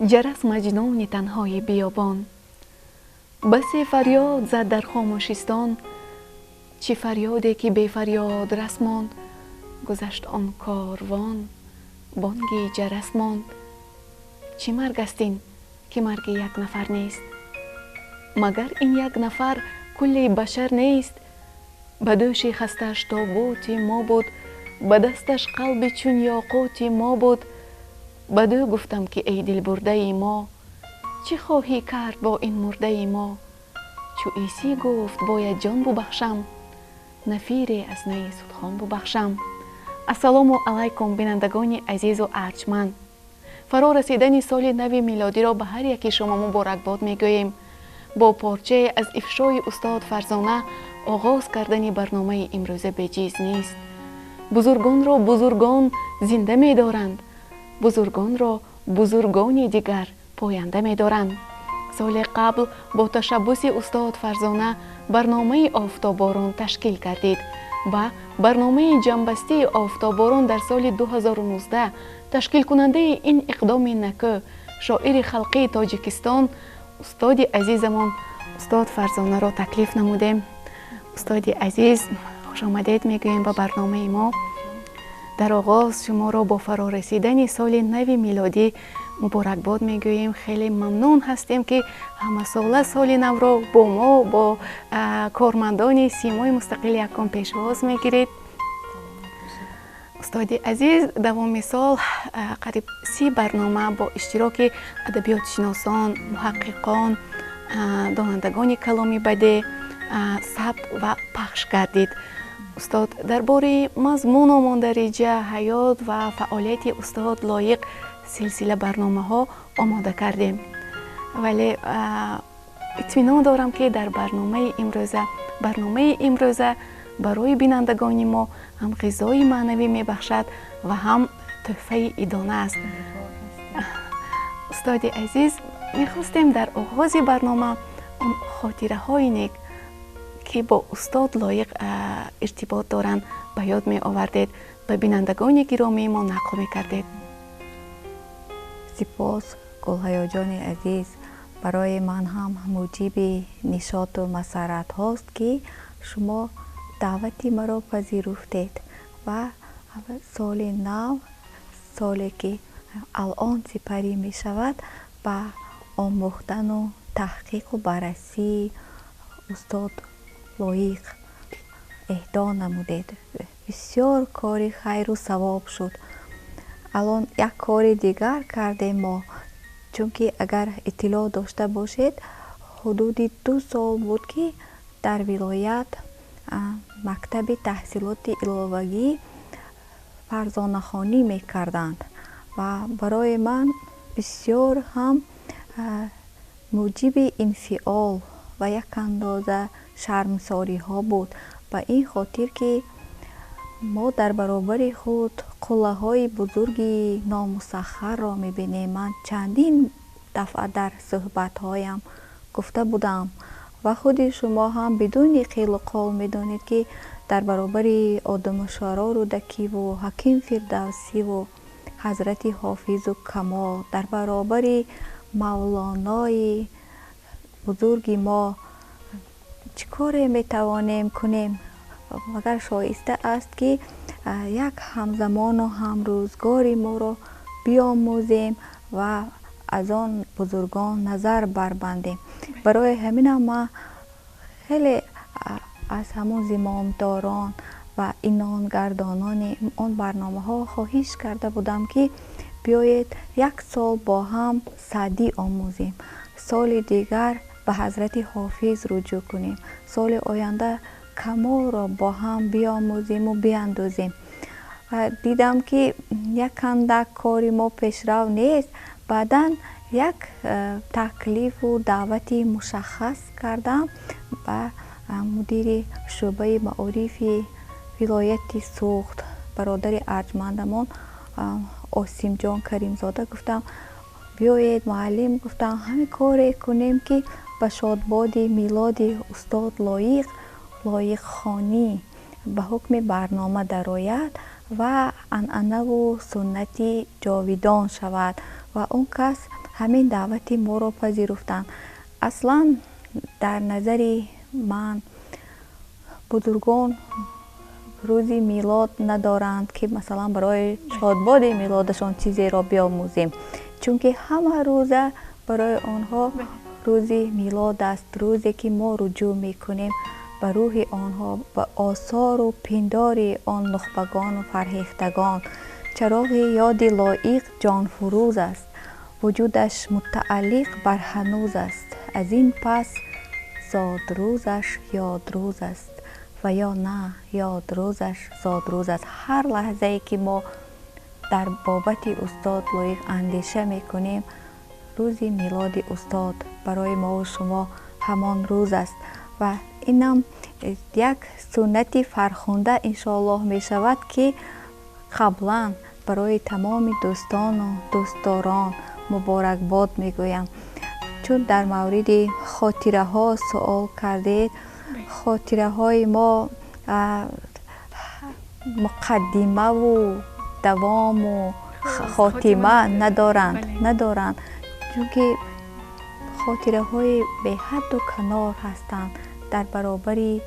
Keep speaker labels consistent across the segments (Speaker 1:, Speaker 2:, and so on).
Speaker 1: جرس مجنون تنهای بیابان، بسی فریاد زد در خاموشستان. چی فریادی که بی فریاد رس ماند، گذشت آن کاروان بانگی جرس ماند. چی مرگ است این که مرگ یک نفر نیست؟ مگر این یک نفر کل بشر نیست؟ به دوش خستش تابوت ما بود، به دستش قلب چون یاقوت ما بود. به دو گفتم که ای دل برده ما، چی خواهی کرد با این مرده ما؟ چو عیسی گفت باید جان ببخشم، نفیری از نی سودخان ببخشم. السلام علیکم بینندگان عزیز و ارجمند. فرا رسیدن سال نو میلادی را به هر یکی شما مبارکباد میگوییم. با پارچه از افشای استاد فرزانه آغاز کردن برنامه امروز بجیز نیست. بزرگان را بزرگان زنده می دارند، بزرگان را بزرگان دیگر پاینده می دارند. سال قبل با تشبث استاد فرزانه برنامه آفتاباران تشکیل کردید و برنامه جنبستی آفتاباران در سال 2019 تشکیل کننده این اقدام نکو شاعر خلقی تاجیکستان استاد عزیزمان استاد فرزانه را تکلیف نمودیم. استاد عزیز خوش آمدید میگوییم به برنامه ما. در آغاز شما را با فرا رسیدن سال نو میلادی مبارکباد میگوییم. خیلی ممنون هستیم که همه سال نو را با ما با کارمندان سیمای مستقل یکم پیشواز میگیرید. استاد عزیز دوام سال قریب 30 برنامه با اشتراک ادبیات شناسان، محققان، دانندگان کلامی بده ثبت و پخش کردید. استاد درباره مضمون و ماندرجه حیات و فعالیت استاد لایق سلسله برنامه ها آماده کردیم، ولی اطمینان دارم که در برنامه امروزه برای بینندگان ما هم غذای معنوی می بخشد و هم تحفه ادانه است. استاد عزیز میخواستیم در آغاز برنامه اون خاطره های نیک که با استاد لایق ارتباط دارند به یاد می آوردید، به بینندگان گرامی ما نقل می کردید.
Speaker 2: سپاس گل‌های جان عزیز. برای من هم موجب نشاط و مسرت هاست که شما دعوتی مرا پذیرفتید و سال نو، سالی که الان سپری می شود، به آموختن و تحقیق و بررسی استاد لایق اهدا نمودید. بسیار کاری خیر و ثواب شد. الان یک کار دیگر کردیم ما، چون که اگر اطلاع داشته باشید حدود 2 سال بود که در ولایت مکتب تحصیلات علاوگی فرزانه خوانی می کردند و برای من بسیار هم موجب انفعال و یک اندازه شرمساری ها بود. به این خاطر که ما در برابر خود قله های بزرگی نامسخر را می بینیم. من چندین دفعه در صحبت هایم گفته بودم و خود شما هم بدون قیل و قال می دانید که در برابر آدم شورا رودکی و حکیم فردوسی و حضرت حافظ و کمال، در برابر مولانای بزرگ ما چه کاری می توانیم کنیم؟ مگر شایسته است که یک همزمان و همروزگار ما را بیاموزیم و از آن بزرگان نظر بربندیم. برای همین ما خیلی از همون زمامداران و عنوانگردانان آن برنامه ها خواهش کرده بودم که بیایید 1 سال با هم سعدی آموزیم، سال دیگر به حضرت حافظ رجوع کنیم، سال آینده کمال را با هم بیاموزیم و بیاندازیم. و دیدم که یک اندک کاری ما پیشرو نیست. بعداً یک تکلیف و دعوتی مشخص کردم و مدیر شعبه معارف ولایت سوخت برادر ارجمندمان آسیم جان کریم زاده گفتم بیایید معلم، گفتم همین کاری کنیم که به شادباد میلاد استاد لایق خوانی به حکم برنامه درآید و عنعنه و سنتی جاویدان شود و اون کس همین دعوتی ما را پذیرفتند. اصلا در نظر من بزرگان روزی میلاد ندارند که مثلا برای شادباد میلادشان چیزی را بیاموزیم، چون که همه روزه برای آنها روزی میلاد است، روزی که ما رجوع میکنیم به روح آنها، به آثار و پندار آن نخبگان و فرهیختگان. چراغ یاد لایق جان فروز است، وجودش متعلق بر هنوز است. از این پس زاد روزش یاد روز است و یا نه یاد روزش زاد روز است. هر لحظه ای که ما در بابت استاد لایق اندیشه میکنیم، روزی میلاد استاد برای ما و شما همان روز است و اینم یک سنتی فرخنده انشاءالله می شود که قبلا برای تمام دوستان و دوستداران مبارکباد میگویم. چون در مورد خاطره ها سوال کردید، خاطره های ما مقدمه و دوام و خاتمه ندارند چون که خاطره های به حد و کنار هستند در برابر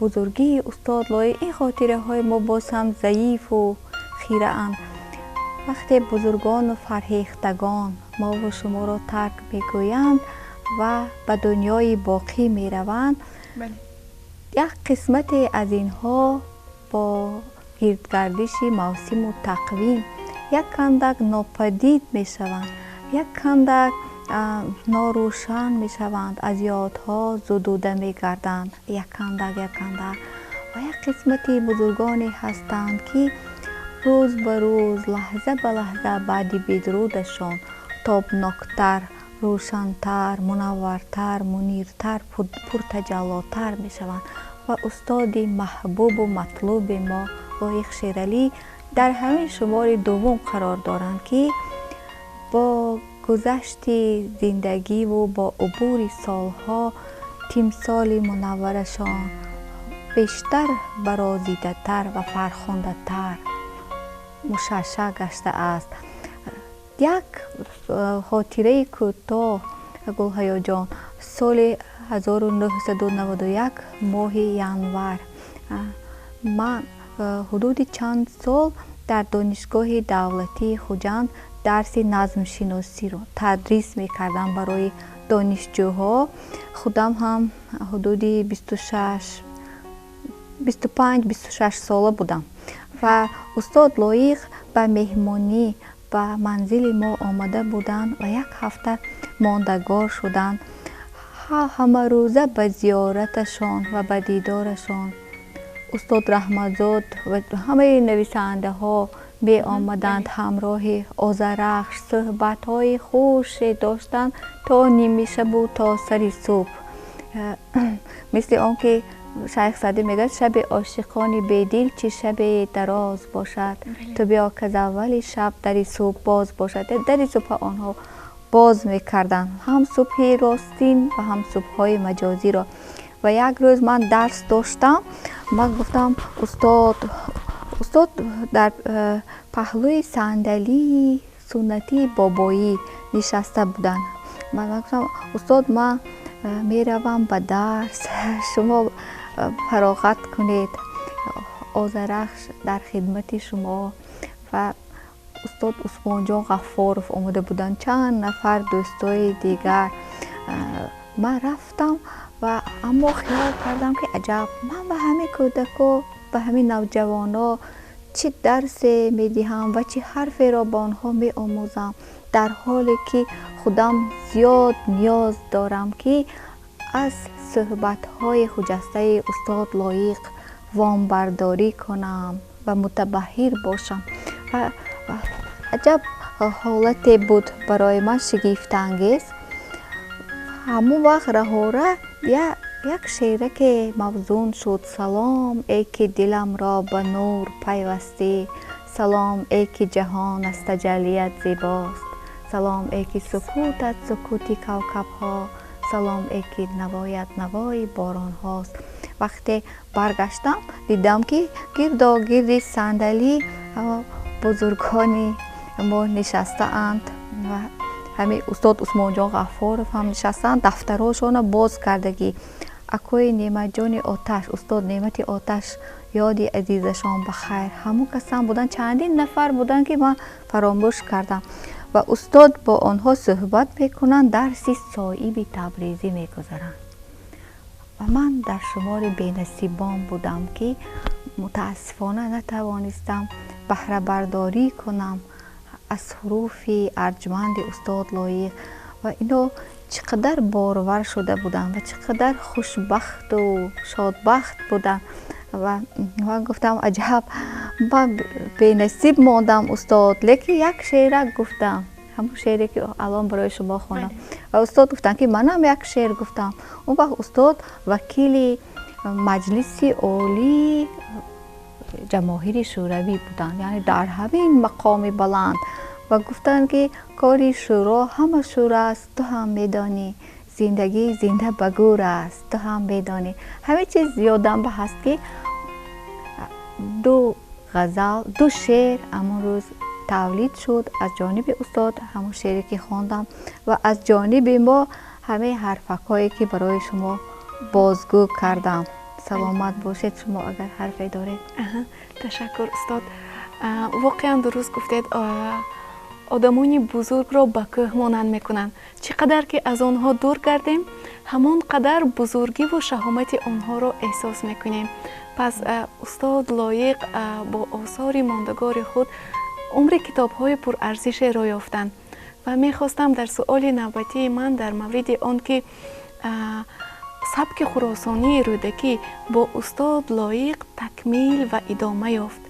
Speaker 2: بزرگی استاد لایق. این خاطره های ما باز هم ضعیف و خیره اند. وقتی بزرگان و فرهیختگان ما و شما را ترک میگویند و به دنیای باقی میروند، یک قسمت از اینها با گردگردش موسم و تقویم یک کندک ناپدید میشوند، یک کندک ناروشن میشوند، از یادها زدوده میگردند یک کندک و یک قسمت بزرگانی هستند که روز به روز، لحظه به لحظه بعد بدرودشان تابناکتر، روشنتر، منورتر، منیرتر، پرتجلاتر می شوند و استاد محبوب و مطلوب ما لایق شیرالی در همین شمار دوم قرار دارند که با گذشت زندگی و با عبور سالها تمثال منورشان بیشتر برازیده تر و فرخنده تر مشعشع گشته است. یک خاطره کوتاه گلحیا جان، سال 1991 ماه ینور من حدود چند سال در دانشگاه دولتی خوجند درس نظم شناسی رو تدریس میکردم برای دانشجوها. خودم هم حدود 25-26 ساله بودم و استاد لایق به مهمانی به منزل ما آمده بودند و یک هفته ماندگار شدند. همه روزه به زیارتشان و به دیدارشان استاد رحمتزاد و همه نویسنده ها می آمدند همراه آذرخش. صحبت های خوش داشتند تا نیمه شب و تا سر صبح. مثل آنکه شیخ سعدی میگه شب عاشقان بیدل چه شب دراز باشد، تو بیا که از اول شب در صبح باز باشد. در صبح آنها باز میکردن، هم صبح راستین و هم صبح های مجازی را. و یک روز من درس داشتم، من گفتم استاد در پهلوی صندلی سنتی بابایی نشسته بودن. من گفتم استاد من میروم به درس، شما فراغت کنید، آذرخش در خدمت شما. و استاد عثمان جان غفارов آمده بودن، چند نفر دوستای دیگر. من رفتم و اما خیال کردم که عجب، من به همه کودکا، به همه نوجوانا چه درس میدهم و چه حرفی را با آنها می آموزم، در حالی که خودم زیاد نیاز دارم که از صحبت‌های خجسته استاد لایق وام برداری کنم و متبحر باشم. و عجب حالتی بود برای من، شگفت انگیز. همون وقت رهاره یک شعره که موزون شد: سلام ای که دلم را به نور پیوسته، سلام ای که جهان از تجلیت زیباست، سلام ای که سکوتت سکوتی کوكب ها، سلام ای که نوایت نوای باران هاست. وقتی برگشتم دیدم که گرد صندلی بزرگانی ما نشسته اند و همین استاد عثمان جان غفارов هم نشستن دفترهاشون باز کردگی اکوی نعمت جان آتش استاد نعمت آتش یادی عزیزشان بخیر همون کسان بودن چندین نفر بودن که من فراموش کردم و استاد با آنها صحبت میکنن درسی صایب تبریزی میگذارن و من در شمار بینصیبان بودم که متاسفانه نتوانستم بهره برداری کنم از حروف ارجمند استاد لایق و اینا چقدر بارور شده بودن و چقدر خوشبخت و شادبخت بودن و من گفتم عجب من به نصیب ماندم استاد لیکن یک شعر گفتم همون شعری که الان برای شما خوانم و استاد گفتن که منم یک شعر گفتم اون وقت استاد وکیل مجلس عالی جماهیر شوروی بودن یعنی در همین مقام بلند و گفتن که کاری شورا همه شور است تو هم میدانی زندگی زنده بگور است تو هم میدانی همه چیز یادم به هست که دو غزل دو شعر اما روز تولید شد از جانب استاد همون شعری که خواندم و از جانب ما همه حرفکایی که برای شما بازگو کردم سلامت باشید شما اگر حرفی دارید
Speaker 1: تشکر استاد واقعا درست گفتید آدمانی بزرگ را به کوه مانند میکنند چقدر که از آنها دور گردیم همان قدر بزرگی و شهامت آنها را احساس میکنیم پس استاد لایق با آثار ماندگار خود عمر کتاب های پر ارزش را یافتند و میخواستم در سؤال نوبتی من در مورد آن که سبک خراسانی رودکی با استاد لایق تکمیل و ادامه یافت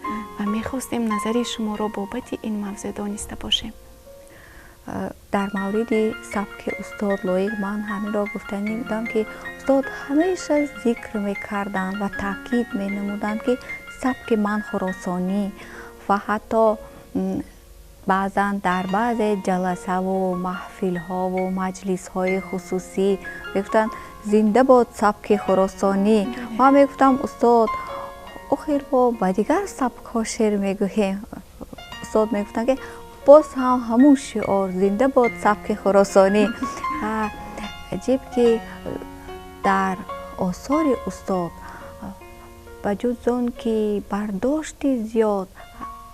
Speaker 1: و میخواستیم نظر شما را بابت این موضوع دانسته باشیم.
Speaker 2: در مورد سبک استاد لایق من همین را گفتنی بودم که استاد همیشه ذکر میکردن و تاکید مینمودن که سبک من خراسانی و حتی بعضا در بعض جلسه و محفل ها و مجلس های خصوصی میگفتن زنده باد سبک خراسانی ما میگفتم استاد آخر با دیگر سبک ها شعر میگوییم استاد میگفتن که باز هم همون شعار زنده باد سبک خراسانی عجیب که در آثار استاد بجز آن که برداشت زیاد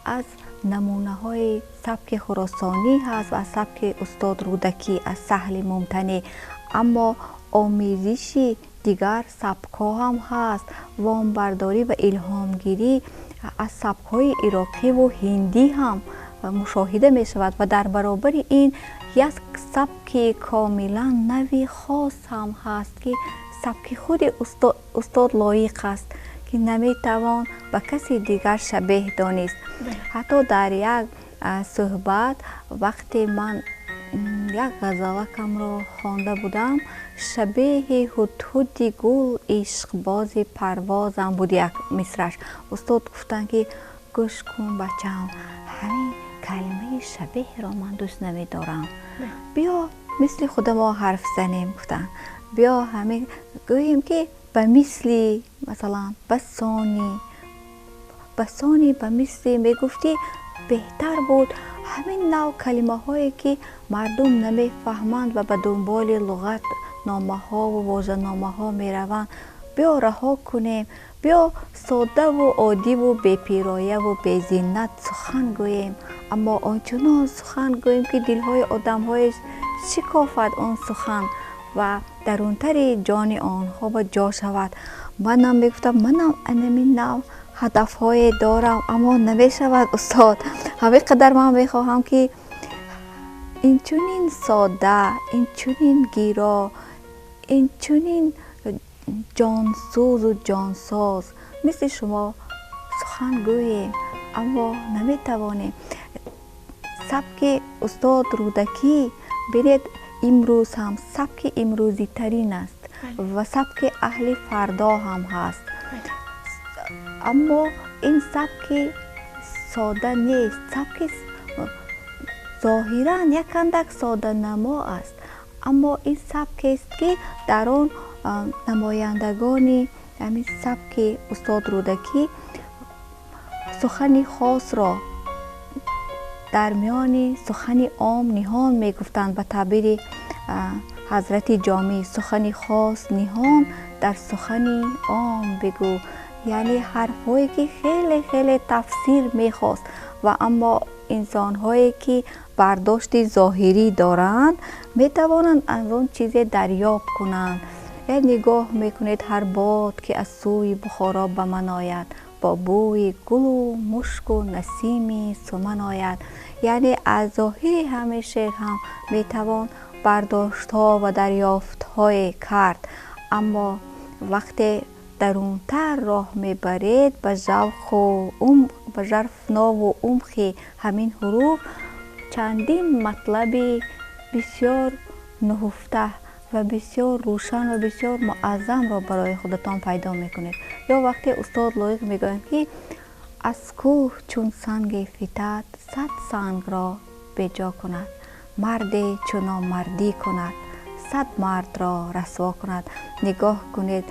Speaker 2: از نمونه های سبک خراسانی هست و از سبک استاد رودکی از سهل ممتنع اما آمیزش دیگر سبک ها هم هست وام برداری و الهامگیری از سبک های عراقی و هندی هم مشاهده می شود و در برابر این یک سبک کاملا نوی خاص هم هست که سبک خود استاد لایق است که نمی توان به کسی دیگر شبیه دانست حتی در یک صحبت وقتی من یک غزلکم را خوانده بودم شبیه هدهد گل عشق باز پروازم بود یک مصرعش استاد گفتن که گوش کن بچم همین کلمه شبیه را من دوست نمی دارم بیا مثل خود ما حرف زنیم گفتن بیا همین گوییم که به مثلی مثلا بسانی به مثلی می گفتی بهتر بود همین نوع کلمه هایی که مردم نمی فهمند و به دنبال لغت نامه ها و واژه نامه ها می روند بیا رها کنیم بیا ساده و عادی و بی پیرایه و بی زینت سخن گوییم اما آنچنان سخن گوییم که دلهای آدم های شکافت آن سخن و درونتر جان آنها و جا شود منم میگفتم منم انمین نوع هدف های دارم اما نمی شود استاد همه قدر من میخواهم که این چونین ساده این چونین گیرا این چونین جانسوز و جانساز مثل شما سخن گوییم اما نمی توانیم سبک استاد رودکی برید امروز هم سبک امروزی ترین است و سبک اهل فردا هم هست اما این سبک ساده نیست سبک ظاهرا یک اندک ساده نما است اما این سبک است که در آن نمایندگان همین سبک استاد رودکی سخن خاص را дар миёни сухани ом ниҳон мегуфтанд. Ба таъбири ҳазрати ҷомӣ сухани хос ниҳон дар сухани ом бигӯ, яъне ҳарфҳое ки хеле хеле тафсир мехост ва аммо инсонҳое ки бардошти зоҳирӣ доранд метавонанд аз он чизе дарёб кунанд. як нигоҳ мекунед ҳар бод ки аз сӯи бухоро ба ман ояд, бо бӯи гулу мушку насими суман ояд. яъне аз зоҳири ҳамин шеър ҳам метавон бардоштҳо ва дарёфтҳое кард, аммо вақте дарунтар роҳ мебаред ба жарфнову умхи ҳамин ҳуруф чандин матлаби бисёр нуҳуфта ва бисёр рӯшан ва бисёр муаззамро барои худатон пайдо мекунед. ё вақте устод лоиқ мегӯянд ки аз кӯҳ чун санге фитад сад сангро беҷо кунад, марде чун номардӣ кунад сад мардро расво кунад. нигоҳ кунед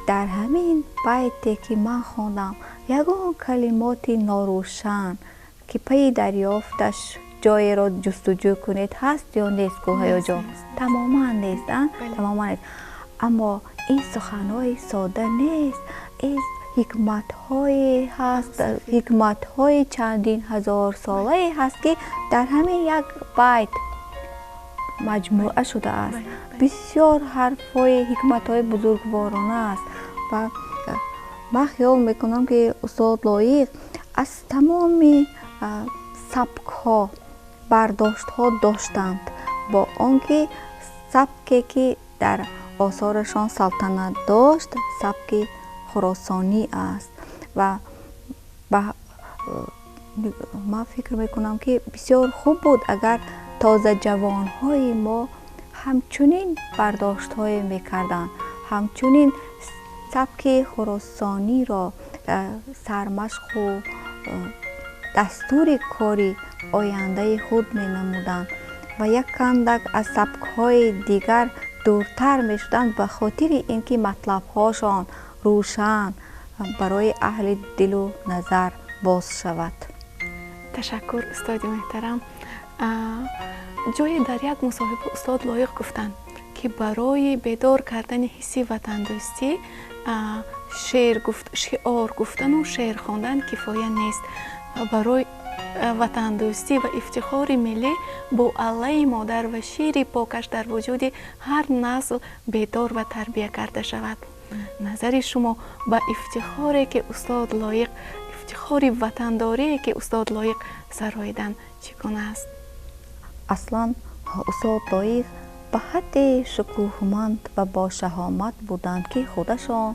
Speaker 2: дар ҳамин байте ки ман хондам ягон калимоти норӯшан ки пайи дарёфташ ҷоеро ҷустуҷӯ кунед ҳаст ё нест гӯҳаё ҷон? Тамоман нест. Тамоман нест. аммо ин суханҳои сода нест, ҳикматҳое ҳаст, ҳикматҳои чандин ҳазорсолае ҳаст ки дар ҳамин як байт маҷмӯъа шудааст. бисёр ҳарфҳои ҳикматҳои бузургворона аст ва ман хиёл мекунам ки устод лоиқ аз тамоми сабкҳо бардоштҳо доштанд, бо он ки сабке ки дар осорашон салтанат дошт сабки хуросонӣ аст. ва ман фикр мекунам ки бисёр хуб буд агар тозаҷавонҳои мо ҳамчунин бардоштҳое мекарданд, ҳамчунин сабки хуросониро сармашқу дастури кори ояндаи худ менамуданд ва як кандак аз сабкҳои дигар дуртар мешуданд ба хотири ин ки матлабҳошон рӯшан барои аҳли дилу назар боз шавад.
Speaker 1: ташаккур устоди муҳтарам. ҷое дар як мусоҳиба устод лоиқ гуфтанд ки барои бедор кардани ҳисси ватандӯстӣ шиор гуфтану шеър хондан кифоя нест. барои ватандӯстӣ ва ифтихори миллӣ бо аллаи модар ва шири покаш дар вуҷуди ҳар насл бедор ва тарбия карда шавад. назари шумо ба ифтихоре ки устод лоиқ, ифтихори ватандорие ки устод лоиқ сароидан чӣ гуна аст?
Speaker 2: аслан устод лоиқ ба ҳадди шукӯҳманд ва бошаҳомат буданд ки худашон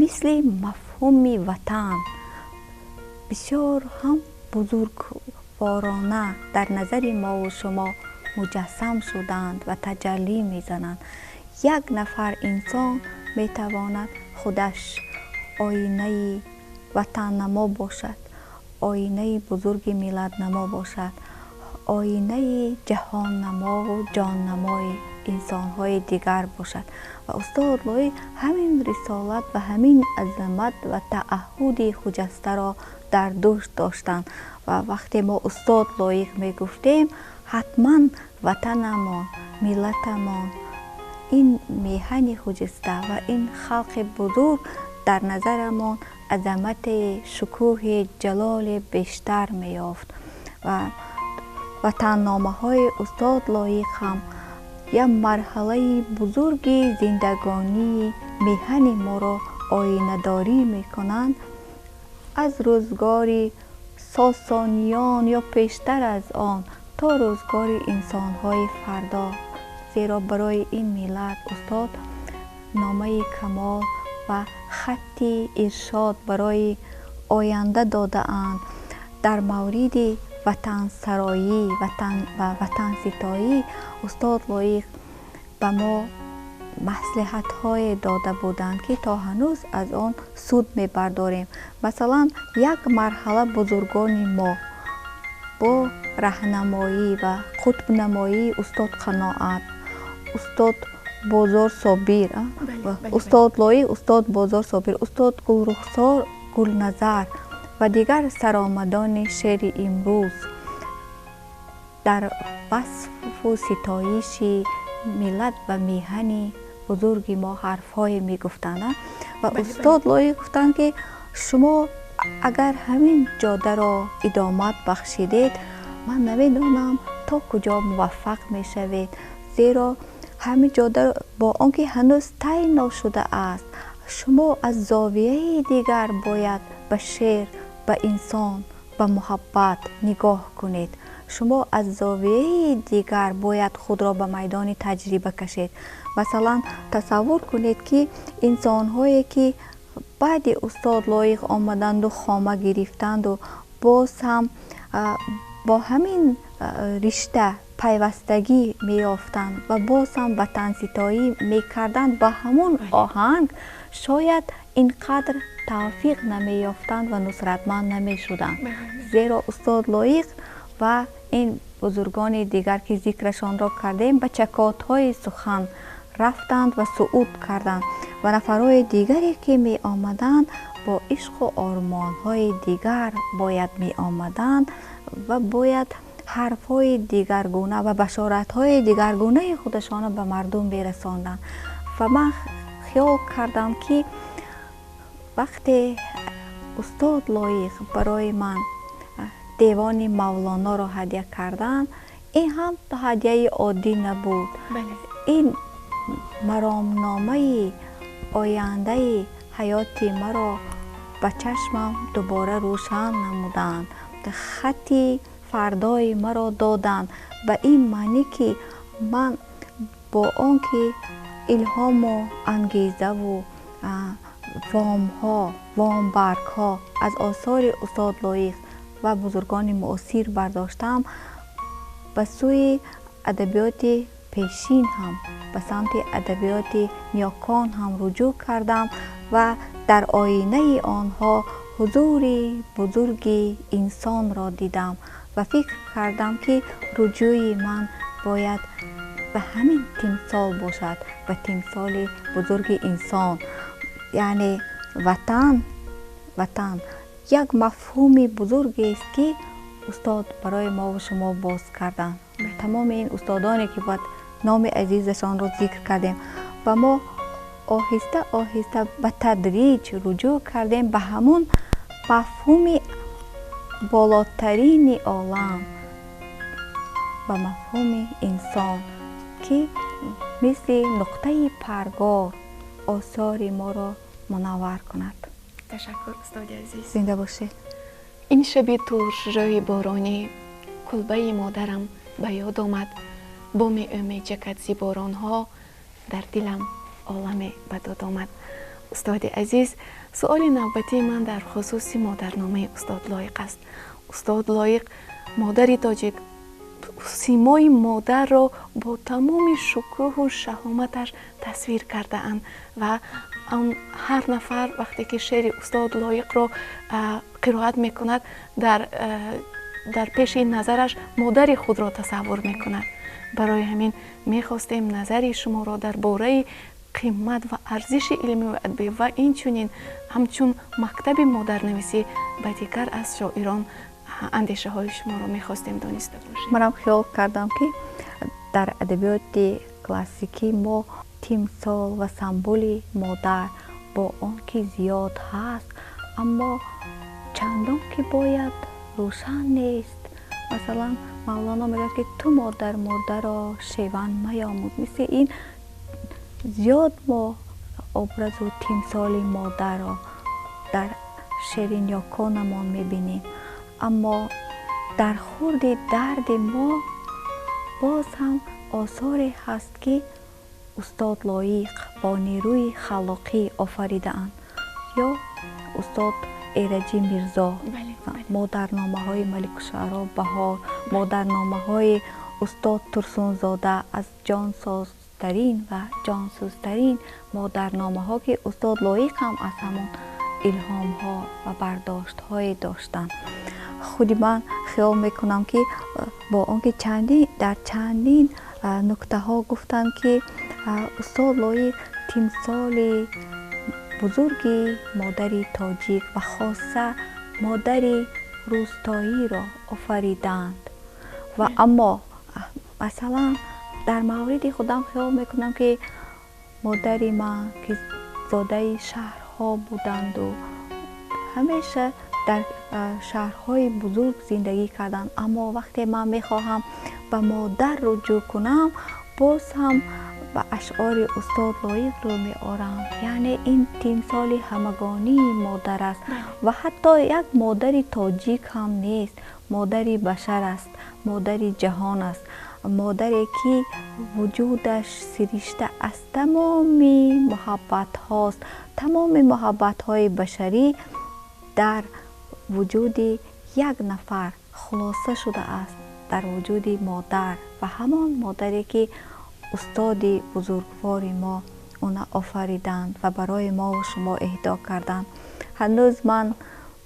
Speaker 2: мисли мафҳуми ватан бисёр ҳам бузургворона дар назари мову шумо муҷассам шуданд ва таҷаллӣ мезананд. як нафар инсон метавонад худаш оинаи ватаннамо бошад, оинаи бузурги миллатнамо бошад, оинаи ҷаҳоннамову ҷоннамои инсонҳои дигар бошад. ва устод лоиқ ҳамин рисолат ва ҳамин азамат ва таъаҳуди хуҷастаро дар дӯш доштанд. ва вақте мо устод лоиқ мегуфтем ҳатман ватанамон, миллатамон, ин меҳани хуҷаста ва ин халқи бузург дар назарамон азамате, шукӯҳи, ҷалоли бештар меёфт. ва ватанномаҳои устод лоиқ ҳам як марҳалаи бузурги зиндагонии меҳани моро оинадорӣ мекунанд аз рӯзгори сосониён ё пештар аз он то рӯзгори инсонҳои фардо. зеро барои ин миллат устод номаи камол ва хатти иршод барои оянда додаанд. дар мавриди ватансароӣ ва ватанситоӣ устод лоиқ ба мо маслиҳатҳое дода буданд ки то ҳанӯз аз он суд мебардорем. масалан як марҳала бузургони мо бо раҳнамоӣ ва қутбнамоии устод қаноат, устод бозор собир, устод лоиқ, устод бозор собир, устод гулрухсор гулназар و دیگر سرآمدان شعر امروز در وصف و ستایش ملت و میهن بزرگ ما حرفهای میگفتند و استاد لایق گفتند که شما اگر همین جاده را ادامت بخشیدید من نمیدانم تا کجا موفق میشوید، زیرا همین جاده با آنکه هنوز طی نشده است شما از زاویه دیگر باید به شعر، به انسان، به محبت نگاه کنید. شما از زاویه دیگر باید خود را به میدان تجربه کشید. مثلا تصور کنید که انسان هایی که بعد استاد لایق آمدند و خامه گرفتند و باز هم با همین رشته پیوستگی می یافتند و باز هم وطن ستایی می کردند با همون آهنگ، شاید اینقدر توفیق نمی یافتند و نصرتمند نمی شدند. زیرا استاد لایق و این بزرگان دیگر که ذکرشان را کردیم به چکات های سخن رفتند و صعود کردند و نفرهای دیگری که می آمدند با عشق و آرمان های دیگر باید می آمدند و باید حرف های دیگرگونه و بشارت های دیگرگونه خودشان به مردم برساندند. و من خیال کردم که وقتی استاد لایق برای من دیوان مولانا را هدیه کردند، این هم هدیه عادی نبود. این مرامنامه آینده حیات مرا به چشمم دوباره روشن نمودند، خطی فردای مرا دادند به این معنی که من با آنکه الهام و انگیزه و وام برگ ها از آثار استاد لایق و بزرگان معاصر برداشتم، به سوی ادبیات پیشین هم به سمت ادبیات نیاکان هم رجوع کردم و در آینه آنها حضور بزرگ انسان را دیدم و فکر کردم که رجوع من باید به همین تمثال باشد، به تمثال بزرگ انسان. یعنی وطن یک مفهوم بزرگ است که استاد برای ما و شما باز کردن. تمام این استادانی که باید نام عزیزشان را ذکر کردیم و ما آهسته آهسته به تدریج رجوع کردیم به همون مفهوم بالاترین عالم، به مفهوم انسان که مثل نقطه پرگار آثار ما را منور کند.
Speaker 1: تشکر استاد عزیز.
Speaker 2: زنده باشید.
Speaker 1: این شب ترش روی بارانی کلبه مادرم به یاد آمد، بام او می چکد زی باران ها، در دلم عالم بداد آمد. استاد عزیز، سؤال نوبتی من در خصوص مادرنامه استاد لایق است. استاد لایق مادری تاجیک سیمای مادر را با تمام شکوه و شهامتش تصویر کرده اند و هر نفر وقتی که شعر استاد لایق را قرائت می کند در پیش نظرش مادر خود را تصور می کند. برای همین می خواستیم نظر شما را در باره قیمت و ارزش علمی و ادبی و این چونین همچون مکتب مادرنویسی به دیگر از شاعران اندیشه های شما را می خواستیم دانسته باشیم.
Speaker 2: منم خیال کردم که در ادبیات کلاسیکی ما تمثال و سمبول مادر با آنکه زیاد هست اما چندان که باید روشن نیست. مثلا مولانا میگه که تو مادر مرده را شیون میاموز. مثل این زیاد ما ابرز و تمثال مادر را در شعر نیاکانمان میبینیم، اما در خورد درد ما باز هم آثاری هست که استاد لایق با نیروی خلاقی آفریده اند. یا استاد ایرجی میرزا، مادرنامه های ملک الشعرا بهار، مادرنامه های استاد ترسون زاده از جانسازترین و جانسوزترین مادرنامه ها که استاد لایق هم از همون الهام ها و برداشت های داشتن. خودی من خیال میکنم که با آنکه در چندین نکته ها گفتن که استاد لایق تمثال بزرگ مادری تاجیک و خاصه مادری روستایی را آفریدند و اما مثلا در مورد خودم خیال میکنم که مادری من که زاده شهرها بودند و همیشه در شهرهای بزرگ زندگی کردند، اما وقتی من میخواهم به مادر رجوع کنم باز هم به اشعار استاد لایق رو میارم. یعنی این تمثال همگانی مادر است و حتی یک مادری تاجیک هم نیست، مادری بشر است، مادری جهان است، مادری که وجودش سرشته از تمام محبت هاست. تمام محبت های بشری در وجود یک نفر خلاصه شده است، در وجود مادر، و همان مادری که استاد بزرگوار ما اونا آفریدند و برای ما و شما اهدا کردند. هنوز من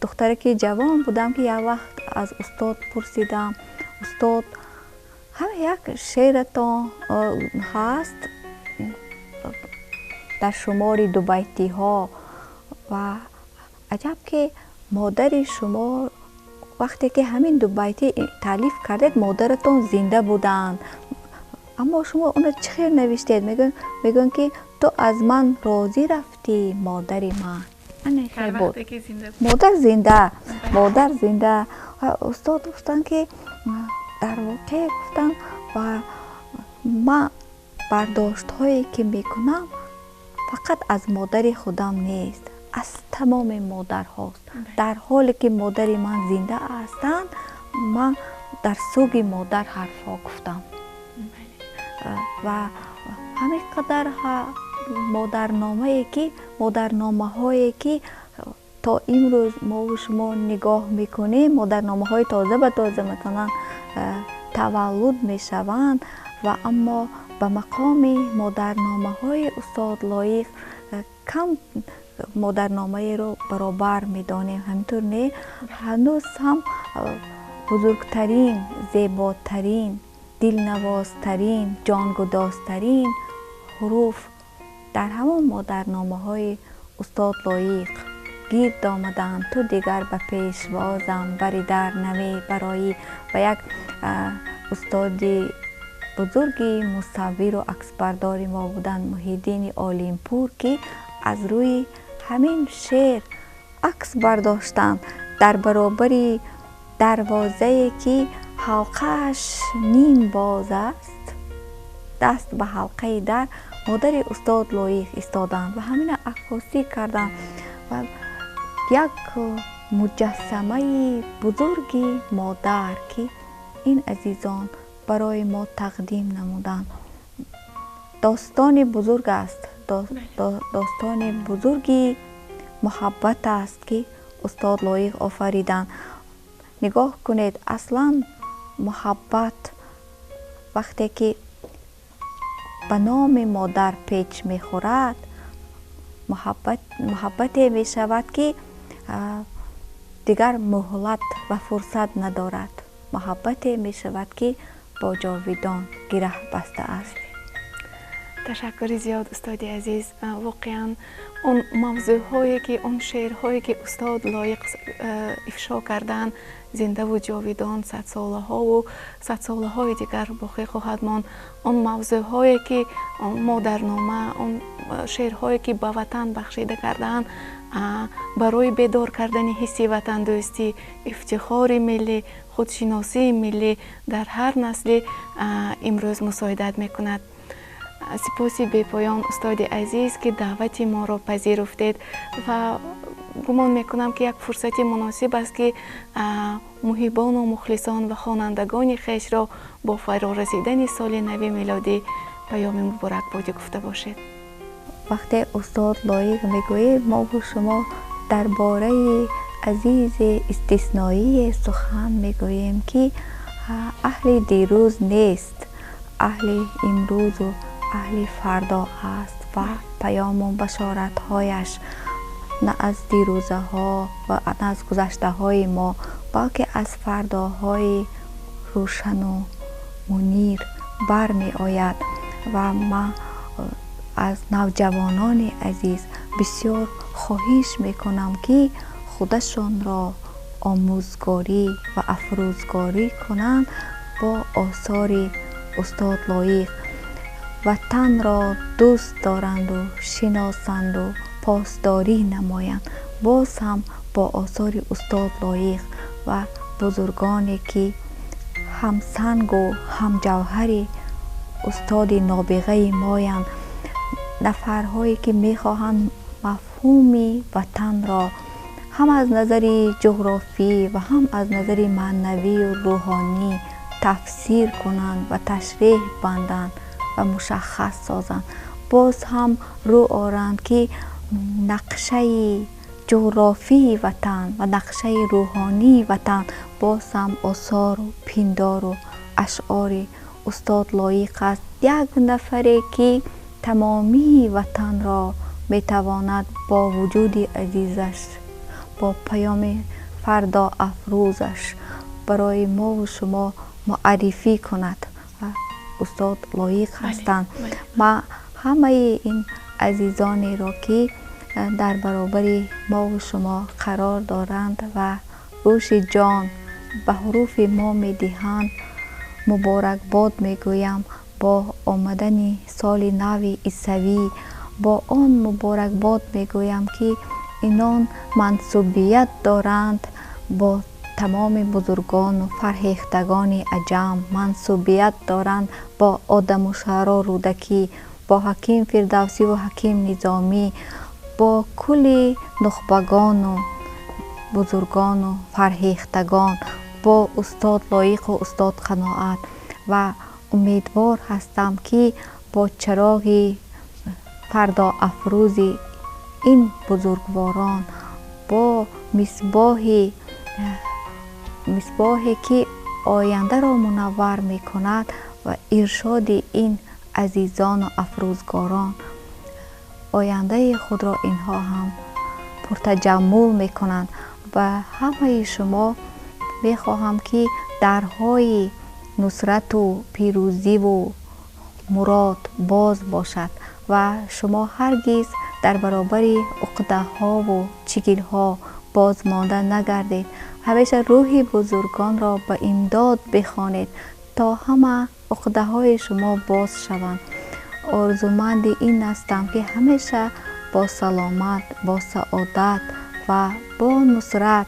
Speaker 2: دختری که جوان بودم که یک وقت از استاد پرسیدم استاد همه یک شعرتان هست در شمار 2 بیتی ها و عجب که مادر شما وقتی که همین 2 بیتی تالیف کردید مادرتان زنده بودند، اما شما اون چه خیر نوشتید؟ میگن که تو از من راضی رفتی مادری من. مادر زنده. استاد گفتن که در واقع گفتن و من برداشت هایی که میکنم فقط از مادر خودم نیست، از تمام مادر هاست. در حالی که مادر من زنده هستند من در سوگ مادر حرفا گفتم و همین قدر مادرنامه هایی که تا امروز ما و شما نگاه میکنیم، مادرنامه های تازه به تازه مثلا تولد میشوند و اما به مقام مادرنامه های استاد لایق کم مادرنامه رو برابر میدانیم. همینطور نه، هنوز هم بزرگترین، زیباترین، دلنوازترین، جانگدازترین حروف در همون مادرنامه های استاد لایق گیر آمدند. تو دیگر به پیشوازم بری در نمی برایی. و یک استاد بزرگی مصور و عکسبردار ما بودند، محیدین عالمپور، که از روی همین شعر عکس برداشتند در برابر دروازه که حلقه‌اش نیم باز است، دست به حلقه در مادر استاد لایق ایستادند و همین عکاسی کردند و یک مجسمه بزرگی مادر که این عزیزان برای ما تقدیم نمودند. داستان بزرگ است، داستان بزرگی محبت است که استاد لایق آفریدند. نگاه کنید، اصلا محبت وقتی که به نام مادر پیچ می خورد محبت می شود که دیگر مهلت و فرصت ندارد، محبت می شود که با جاویدان گره بسته است.
Speaker 1: تشکر زیاد استاد عزیز. واقعا اون موضوع هایی که اون شعرهایی که استاد لایق افشا کردن زنده و جاویدان 100 ساله ها و 100 ساله های دیگر باقی خواهد ماند. اون موضوع هایی که مادرنامه، اون شعرهایی که به وطن بخشیده کردن برای بیدار کردن حس وطن دوستی، افتخار ملی، خودشناسی ملی در هر نسل امروز مساعدت میکند. سپاسی بی پایان استاد عزیز که دعوت ما را پذیرفتید و گمان میکنم که یک فرصت مناسب است که محبان و مخلصان و خوانندگان خویش را با فرا رسیدن سال نو میلادی پیام مبارک بادی گفته باشید.
Speaker 2: وقتی استاد لایق میگوید ما و شما درباره عزیز استثنایی سخن میگوییم که اهل دیروز نیست، اهل امروز و اهل فردا است و پیام و بشارت هایش نه از دیروزه ها و نه از گذشته های ما بلکه از فرداهای روشن و منیر برمی آید و ما از نوجوانان عزیز بسیار خواهش میکنم که خودشان را آموزگاری و افروزگاری کنند با آثار استاد لایق. وطن را دوست دارند و شناسند و پاسداری نمایند. باز هم با آثار استاد لایق و بزرگانی که هم سنگ و هم جوهری استاد نابغه مایند، نفرهایی که میخواهند مفهوم وطن را هم از نظر جغرافی و هم از نظر معنوی و روحانی تفسیر کنند و تشریح بندند و مشخص سازند. باز هم رو آورند که نقشه جغرافی وطن و نقشه روحانی وطن باز هم آثار و پندار و اشعار استاد لایق است. یک نفری که تمامی وطن را میتواند با وجود عزیزش، با پیام فردا افروزش برای ما و شما معرفی کند و استاد لایق هستند. ما همه این عزیزانی را که در برابر ما و شما قرار دارند و روش جان به حروف ما میدهند مبارکباد میگویم. با آمدن سال نو عیسوی با آن مبارکباد میگویم که اینان منسوبیت دارند با تمام بزرگان و فرهیختگان عجم، منسوبیت دارند با آدم و شهرا رودکی، با حکیم فردوسی و حکیم نظامی، با کل نخبگان و بزرگان و فرهیختگان، با استاد لایق و استاد قناعت. و امیدوار هستم که با چراغ فردا افروز این بزرگواران، با مصباحی که آینده را منور می کند و ارشاد این عزیزان و افروزگاران، آینده خود را اینها هم پرتجمل می کنند. و همه شما می خواهم که درهای نصرت و پیروزی و مراد باز باشد و شما هرگز در برابر عقده ها و چگیل ها باز مانده نگردید. همیشه روح بزرگان را به امداد بخوانید تا همه عقده های شما باز شوند. آرزومند این هستم که همیشه با سلامت، با سعادت و با نصرت،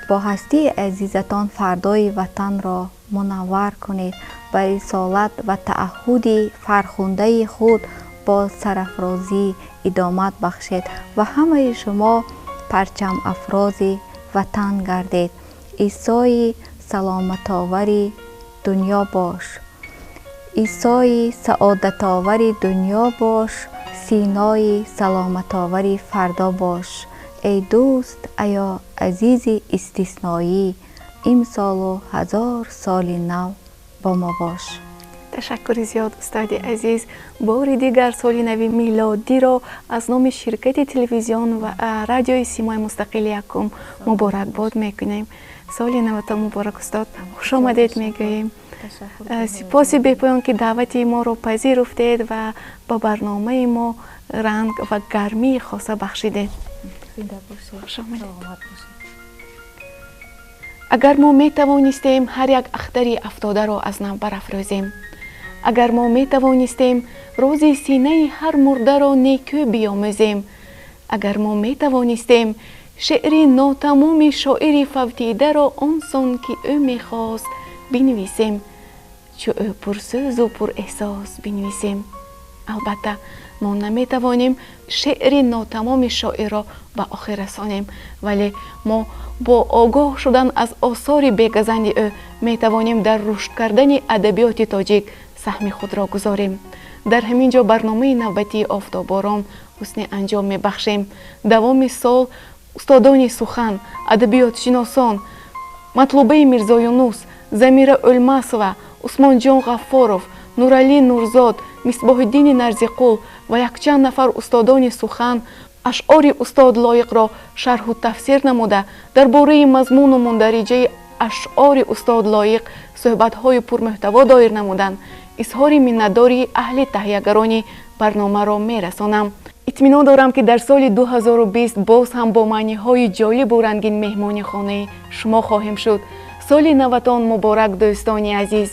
Speaker 2: با هستی عزیزتان فردای وطن را منور کنید. به رسالت و تعهد فرخنده خود با سرافرازی ادامت بخشید و همه شما پرچم افراز وطن گردید. عیسی سلامت آوری دنیا باش، عیسی سعادت آوری دنیا باش، سینای سلامت آوری فردا باش. ای دوست، ایا عزیز استثنایی، امسال و 1000 سال نو با ما باش.
Speaker 1: تشکر زیاد استاد عزیز. بار دیگر سال نو میلادی را از نام شرکت تلویزیون و رادیوی سیمای مستقل یکم مبارکباد میکنیم. سال نوتان مبارک استاد، خوش آمدید میگوییم. سپاس بی‌پایان که دعوت ما را پذیرفتید و با برنامه ما رنگ و گرمی خاصه بخشیدید. خوش آمدید. اگر ما می توانستیم هر یک اختری افتاده را از نو برافرازیم، اگر ما می توانستیم راز سینه هر مرده را نیکو بیاموزیم، اگر ما می توانستیم شعر ناتمام شاعر فوتیده را آنسان که او می خواست بنویسیم، چو او پرسوز و پر احساس بنویسیم. البته ما نمی توانیم شعر ناتمام شاعر را به آخر رسانیم، ولی ما با آگاه شدن از آثار بیگزند او می توانیم در رشد کردن ادبیات تاجیک سهم خود را گذاریم. در همین جا برنامه نوبتی آفتاب آرام حسن انجام می بخشیم. دوام سال استادان سخن، ادبیات شناسان مطلوبه میرزایونوس، زمیره الماسова، عثمان جان غفارов، نورعلی نورزاد، مصباح الدین نرزیقول و یک چند نفر استادان سخن اشعار استاد لایق را شرح و تفسیر نموده درباره مضمون و مندرجه اشعار استاد لایق صحبت‌های پرمحتوا دایر نمودند. اظهار منتداری اهل تهیه‌گرانی برنامه را می‌رسانم. اطمینان دارم که در سال 2020 باز هم با معنی‌های جالب و رنگین مهمان خانه شما خواهیم شد. سال نوتان مبارک دوستان عزیز.